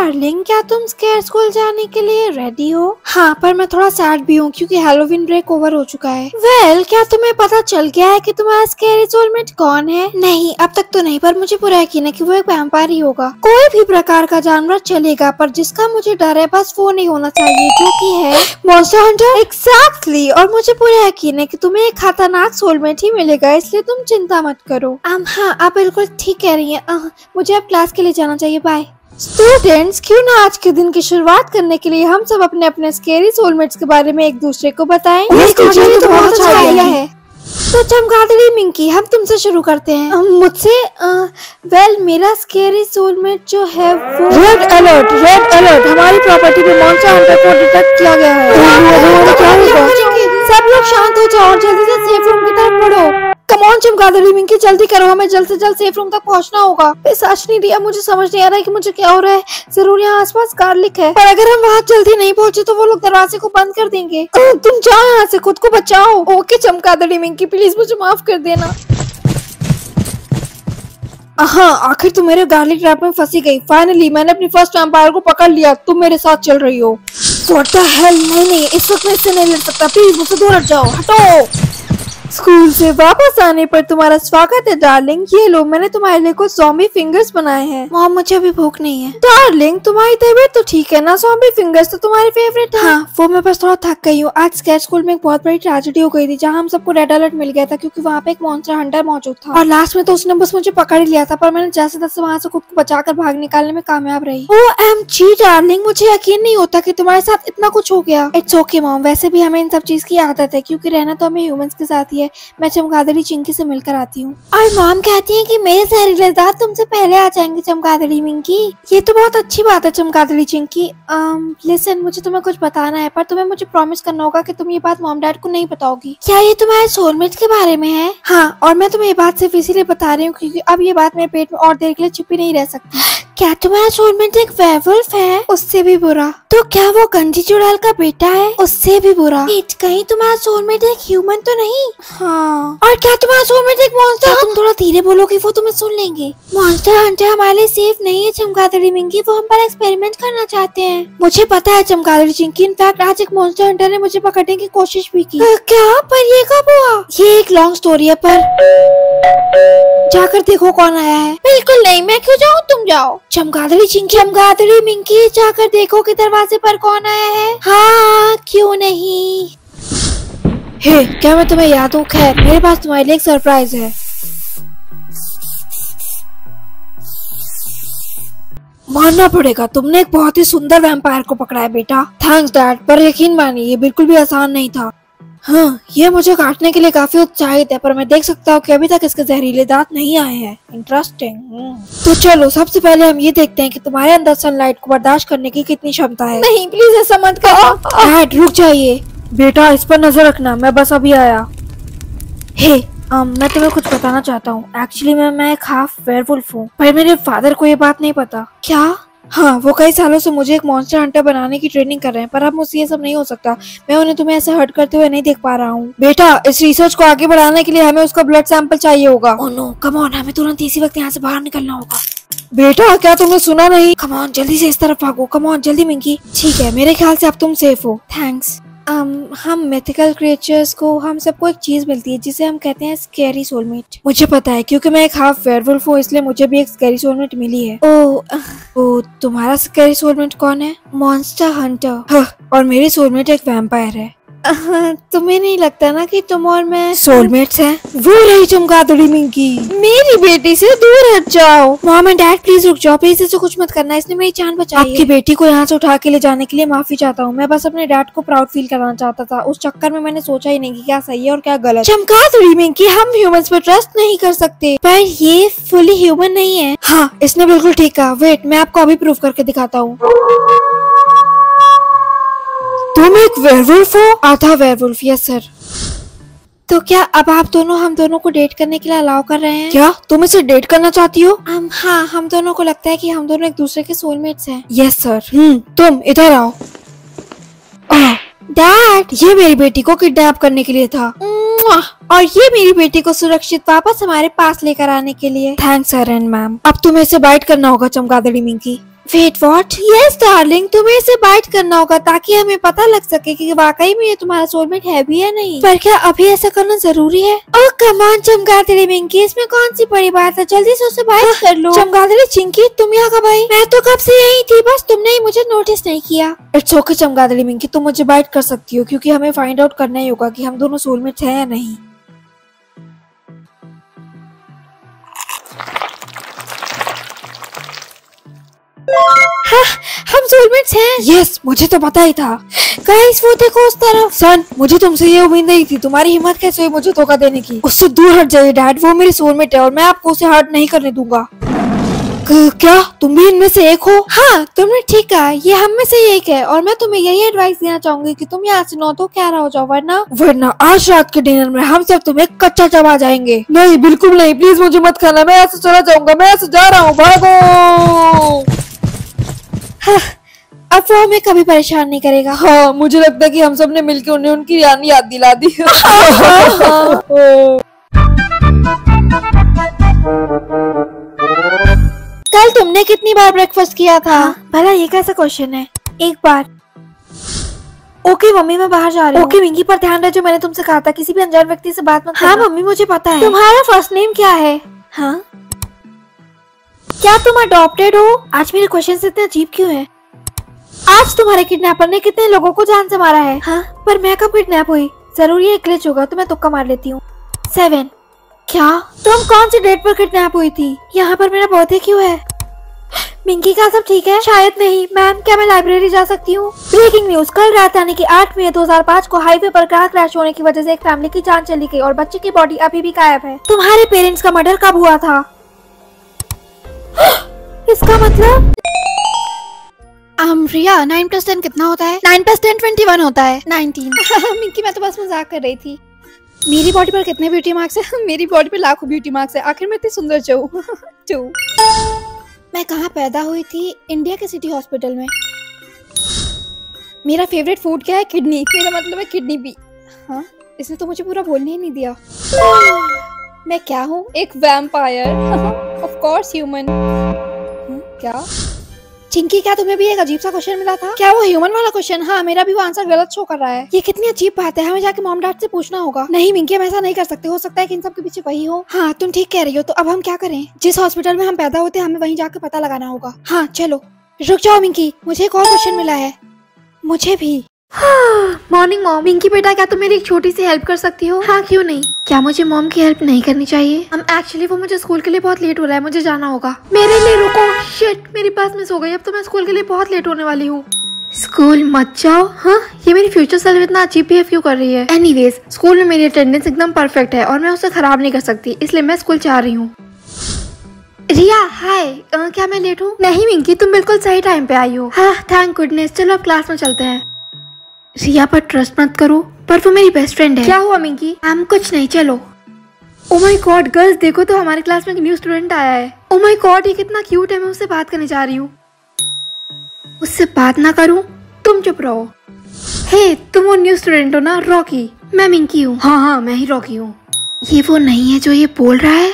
Darling, क्या तुम square school जाने के लिए रेडी हो? हाँ, पर मैं थोड़ा सैड भी हूँ क्योंकि हैलोवीन ब्रेक ओवर हो चुका है। क्या तुम्हें पता चल गया है कि तुम्हारा स्केरी सोलमेट कौन है? नहीं, अब तक तो नहीं, पर मुझे पूरा यकीन है कि वो एक वैम्पायर ही होगा। कोई भी प्रकार का जानवर चलेगा, पर जिसका मुझे डर है बस वो नहीं होना चाहिए, जो कि है मॉन्स्टर हंटर। एग्जैक्टली, और मुझे पूरा यकीन है कि तुम्हें एक खतरनाक सोलमेट ही मिलेगा, इसलिए तुम चिंता मत करो। हाँ, आप बिल्कुल ठीक कह रही हैं। मुझे अब क्लास के लिए जाना चाहिए। बाय। स्टूडेंट्स, क्यों ना आज के दिन की शुरुआत करने के लिए हम सब अपने अपने स्केरी सोलमेट्स के बारे में एक दूसरे को बताएं। तो बहुत अच्छा आइडिया है। तो चमगादड़ी मिंकी, हम तुमसे शुरू करते हैं। मुझसे मेरा स्केरी सोलमेट जो है वो रेड अलर्ट, हमारी प्रॉपर्टी पे मॉन्स्टर हंटर को डिटेक्ट किया गया है। सब लोग शांत हो जाओ और जल्दी से सेफ रूम की तरफ बढ़ो। कम ऑन चमगादड़ी मिंकी, जल्दी करो, हमें जल्द से जल्द सेफ रूम तक पहुंचना होगा। सच नहीं दिया, मुझे समझ नहीं आ रहा है कि मुझे क्या हो रहा है। जरूर यहाँ आसपास गार्लिक है, पर अगर हम वहाँ जल्दी नहीं पहुँचे तो वो लोग दरवाजे को बंद कर देंगे। तुम जाओ यहाँ से, खुद को बचाओ। ओके चमगादड़ी मिंकी, प्लीज मुझे माफ कर देना। हाँ, आखिर तुम मेरे गार्लिक ट्रैप में फंसी गई। फाइनली मैंने अपनी फर्स्ट वैम्पायर को पकड़ लिया। तुम मेरे साथ चल रही हो। What the hell? नहीं, इस वक्त मैं इससे नहीं लड़ सकता। प्लीज मुझसे दूर हट जाओ, हटो। स्कूल से वापस आने पर तुम्हारा स्वागत है डार्लिंग। ये लो, मैंने तुम्हारे लिए कुछ ज़ॉम्बी फिंगर्स बनाए हैं। मॉम, मुझे अभी भूख नहीं है। डार्लिंग, तुम्हारी तबीयत तो ठीक है ना? ज़ॉम्बी फिंगर्स तो तुम्हारे फेवरेट है। हाँ, वो मैं बस थोड़ा थक गई हूँ। आज स्केयर स्कूल में एक बहुत बड़ी ट्रेजेडी हो गई थी, जहाँ हम सबको रेड अलर्ट मिल गया था क्योंकि वहाँ पे एक मॉन्स्टर हंटर मौजूद था, और लास्ट में तो उसने बस मुझे पकड़ ही लिया था, पर मैंने जैसे तैसे वहाँ से खुद को बचाकर भाग निकालने में कामयाब रही। OMG डार्लिंग, मुझे यकीन नहीं होता कि तुम्हारे साथ इतना कुछ हो गया। इट्स ओके मॉम, वैसे भी हमें इन सब चीज की आदत है क्योंकि रहना तो हमें ह्यूमंस के साथ ही है। मैं चमगादड़ी चिंकी से मिलकर आती हूँ। और मॉम कहती है कि मेरे जहरीले दांत तुमसे पहले आ जाएंगे चमगादड़ी मिंकी। ये तो बहुत अच्छी बात है चमगादड़ी चिंकी। लिसन, मुझे तुम्हें कुछ बताना है, पर तुम्हें मुझे प्रॉमिस करना होगा कि तुम ये बात मॉम डैड को नहीं बताओगी। क्या ये तुम्हारे सोलमेट के बारे में है? हाँ, और मैं तुम्हें ये बात सिर्फ इसीलिए बता रही हूँ क्योंकि अब ये बात मेरे पेट में और देर के लिए छिपी नहीं रह सकती। क्या तुम्हारा सोलमेट एक वेयरवुल्फ है? उससे भी बुरा। तो क्या वो गंजी चुड़ैल का बेटा है? उससे भी बुरा। कहीं तुम्हारा सोलमेट एक ह्यूमन तो नहीं? हाँ। और क्या तुम्हारा सोलमेट एक मॉन्स्टर? तुम थोड़ा धीरे बोलोगे, वो तुम्हें सुन लेंगे। मॉन्स्टर हंटर हमारे लिए सेफ नहीं है चमगादड़ी मिंकी, वो हम पर एक्सपेरिमेंट करना चाहते हैं। मुझे पता है चमगादड़ी चिंकी, इनफैक्ट आज एक मॉन्स्टर हंटर ने मुझे पकड़ने की कोशिश भी की। क्या? पर ये कब हुआ? ये एक लॉन्ग स्टोरी है, पर जाकर देखो कौन आया है। बिल्कुल नहीं, मैं क्यों जाऊँ, तुम जाओ। चमगादड़ी चिंकी, चमगादड़ी मिंकी, जाकर देखो कि दरवाजे पर कौन आया है। हाँ, क्यों नहीं। हे, क्या मैं तुम्हें याद हूँ? खैर, मेरे पास तुम्हारे लिए एक सरप्राइज है। मानना पड़ेगा, तुमने एक बहुत ही सुंदर वैम्पायर को पकड़ा है बेटा। थैंक्स डैड, पर यकीन मानिए ये बिल्कुल भी आसान नहीं था। हाँ, ये मुझे काटने के लिए काफी उत्साहित है, पर मैं देख सकता हूँ कि अभी तक इसके जहरीले दांत नहीं आए हैं। इंटरेस्टिंग। तो चलो, सबसे पहले हम ये देखते हैं कि तुम्हारे अंदर सनलाइट को बर्दाश्त करने की कितनी क्षमता है। नहीं, प्लीज ऐसा मत करो। डैड, रुक जाइए। बेटा, इस पर नजर रखना, मैं बस अभी आया। हे, मैं तुम्हें कुछ बताना चाहता हूँ। एक्चुअली मैं एक हाफ वेयरवुल्फ हूँ, पर मेरे फादर को ये बात नहीं पता। क्या? हाँ, वो कई सालों से मुझे एक मॉन्स्टर हंटर बनाने की ट्रेनिंग कर रहे हैं, पर अब मुझसे ये सब नहीं हो सकता। मैं उन्हें तुम्हें ऐसे हर्ट करते हुए नहीं देख पा रहा हूँ। बेटा, इस रिसर्च को आगे बढ़ाने के लिए हमें उसका ब्लड सैंपल चाहिए होगा। ओह नो, कम ऑन, हमें तुरंत इसी वक्त यहाँ से बाहर निकलना होगा। बेटा, क्या तुमने सुना नहीं? कम ऑन, जल्दी से इस तरफ भागो। कम ऑन, जल्दी मिंकी। ठीक है, मेरे ख्याल से अब तुम सेफ हो। थैंक्स। हम मिथिकल क्रिएचर्स को, हम सबको एक चीज मिलती है जिसे हम कहते हैं स्कैरी सोलमेट। मुझे पता है क्योंकि मैं एक हाफ वेयरवुल्फ हूँ, इसलिए मुझे भी एक स्कैरी सोलमेट मिली है। ओह, तुम्हारा स्कैरी सोलमेट कौन है? Monster Hunter. और मेरी सोलमेट एक वैम्पायर है। तुम्हें नहीं लगता ना कि तुम और मैं सोलमेट्स हैं? वो रही चमगादड़ी मिंकी। मेरी बेटी से दूर हट जाओ। मॉम एंड डैड, प्लीज रुक जाओ, प्लीज ऐसे कुछ मत करना, इसने मेरी जान बचाई है। आपकी बेटी को यहाँ से उठा के ले जाने के लिए माफी चाहता हूँ। मैं बस अपने डैड को प्राउड फील कराना चाहता था। उस चक्कर में मैंने सोचा ही नहीं कि क्या सही है और क्या गलत। चमगादड़ी मिंकी, हम ह्यूमंस पे ट्रस्ट नहीं कर सकते, पर ये फुली ह्यूमन नहीं है। हाँ, इसने बिल्कुल ठीक कहा। वेट, मैं आपको अभी प्रूफ करके दिखाता हूँ। तुम एक वेयरवुल्फ हो? आधा वेयरवुल्फ, यस सर। तो क्या अब आप दोनों हम दोनों को डेट करने के लिए अलाउ कर रहे हैं? क्या तुम इसे डेट करना चाहती हो? हाँ, हम दोनों को लगता है कि हम दोनों एक दूसरे के सोलमेट्स हैं। Yes sir. तुम इधर आओ। डैड, ये मेरी बेटी को किडनैप करने के लिए था, और ये मेरी बेटी को सुरक्षित वापस हमारे पास लेकर आने के लिए। Thanks sir and ma'am. अब तुम्हें इसे बाइट करना होगा चमगादड़ी मिंकी। Wait what? यस डार्लिंग, तुम्हें इसे बाइट करना होगा ताकि हमें पता लग सके कि वाकई में ये तुम्हारा सोलमेट है भी या नहीं। पर क्या अभी ऐसा करना जरूरी है? ओह कम ऑन चमगादड़ी मिंकी, इसमें कौन सी बड़ी बात है, जल्दी से उसे बाइट कर लो। चमगादड़ी चिंकी, तुम यहाँ कब आई? मैं तो कब से यही थी, बस तुमने ही मुझे नोटिस नहीं किया। इट्स ओके चमगादड़ी मिंकी, तुम मुझे बाइट कर सकती हो क्योंकि हमें फाइंड आउट करना ही होगा कि हम दोनों सोलमेट हैं या नहीं। हाँ, हम सोलमेट्स हैं। यस, मुझे तो पता ही था। गाइस वो देखो उस तरफ। सन, मुझे तुमसे ये उम्मीद नहीं थी, तुम्हारी हिम्मत कैसे हुई मुझे धोखा देने की? उससे दूर हट जाइए डैड, वो मेरी सोलमेट है और मैं आपको उसे हर्ट नहीं करने दूंगा। क्या तुम भी इनमें से एक हो? हाँ तुमने ठीक कहा, ये हम में से एक है और मैं तुम्हें यही एडवाइस देना चाहूंगी कि तुम यहाँ से नौ तो क्या हो जाओ, वरना आज रात के डिनर में हम सब तुम्हें कच्चा चबा जाएंगे। नहीं बिल्कुल नहीं, प्लीज मुझे मत खाना, मैं ऐसे चला जाऊंगा, मैं ऐसे जा रहा हूँ, भागो। हाँ, अब वो हमें कभी परेशान नहीं करेगा। हाँ मुझे लगता है कि हम सब ने मिलकर उन्हें उनकी याद दिला दी। कल तुमने कितनी बार ब्रेकफास्ट किया था? भला ये कैसा क्वेश्चन है? एक बार। ओके मम्मी मैं बाहर जा रही हूँ। ओके मिंकी, पर ध्यान रखो, मैंने तुमसे कहा था किसी भी अनजान व्यक्ति से बात मत करना। हाँ मम्मी मुझे पता है। तुम्हारा फर्स्ट नेम क्या है? हाँ क्या तुम अडॉप्टेड हो? आज मेरे क्वेश्चन इतने अजीब क्यों है? आज तुम्हारे किडनैपर ने कितने लोगों को जान से मारा है? हाँ पर मैं कब किडनैप हुई? जरूर ये ग्लिच होगा तो मैं तुक्का मार लेती हूँ। 7। क्या तुम कौन सी डेट पर किडनैप हुई थी? यहाँ पर मेरा बर्थडे क्यों है? मिंकी का सब ठीक है? शायद नहीं। मैम क्या मैं लाइब्रेरी जा सकती हूँ? ब्रेकिंग न्यूज, कल रात यानी कि 8 मई 2005 को हाईवे पर कार क्रैश होने की वजह से एक फैमिली की जान चली गई और बच्चे की बॉडी अभी भी गायब है। तुम्हारे पेरेंट्स का मर्डर कब हुआ था? इसका मतलब रिया 9 + 10 कितना होता है? 9 + 10 21 होता है। 19। मिंकी मैं तो बस मजाक कर रही थी। मेरी बॉडी पर कितने ब्यूटी मार्क्स है? मेरी बॉडी पर लाखों ब्यूटी मार्क्स है, आखिर मैं इतनी सुंदर क्यों? मैं कहाँ पैदा हुई थी? इंडिया के सिटी हॉस्पिटल में। मेरा फेवरेट फूड क्या है? किडनी। मेरा मतलब है किडनी भी। हाँ इसने तो मुझे पूरा बोलने ही नहीं दिया। मैं क्या हूँ? एक वैम्पायर। Of course human. क्या चिंकी, क्या तुम्हें भी एक अजीब सा क्वेश्चन मिला था? क्या वो ह्यूमन वाला क्वेश्चन? हाँ मेरा भी वो आंसर गलत शो कर रहा है। ये कितनी अजीब बात है, हमें जाके मॉम डैड से पूछना होगा। नहीं मिंकी हम ऐसा नहीं कर सकते, हो सकता है कि इन सब के पीछे वही हो। हाँ तुम ठीक कह रही हो, तो अब हम क्या करें? जिस हॉस्पिटल में हम पैदा होते हैं हमें वहीं जाके पता लगाना होगा। हाँ चलो। रुक जाओ मिंकी, मुझे एक और क्वेश्चन मिला है। मुझे भी। Morning mom. मिंकी बेटा क्या तुम मेरी एक छोटी सी हेल्प कर सकती हो? हाँ क्यों नहीं। क्या मुझे मॉम की हेल्प नहीं करनी चाहिए? एक्चुअली वो मुझे स्कूल के लिए बहुत लेट हो रहा है, मुझे जाना होगा। मेरे लिए रुको। शिट मेरी बस मिस हो गई, अब तो मैं स्कूल के लिए बहुत लेट होने वाली हूँ। स्कूल मत जाओ। हाँ ये मेरी फ्यूचर सेल्फ इतना अजीब बिहेव क्यों कर रही है? एनीवेज स्कूल में मेरी अटेंडेंस एकदम परफेक्ट है और मैं उसे खराब नहीं कर सकती, इसलिए मैं स्कूल जा रही हूँ। रिया हाय, क्या मैं लेट हूँ? नहीं मिंकी तुम बिल्कुल सही टाइम पे आई हो। हाँ थैंक गुडनेस। चलो अब क्लास में चलते हैं। रिया पर ट्रस्ट मत करो, पर वो मेरी बेस्ट फ्रेंड है। क्या हुआ मिंकी? कुछ नहीं चलो। ओ माय गॉड गर्ल्स देखो तो हमारे क्लास में एक न्यू स्टूडेंट आया है। ओ माय गॉड ये कितना क्यूट है, मैं उससे बात करने जा रही हूँ। उससे बात ना करूँ? तुम चुप रहो। हे तुम वो न्यू स्टूडेंट हो ना, रॉकी? मैं मिंकी हूँ। हाँ मैं ही रॉकी हूँ। ये वो नहीं है जो ये बोल रहा है।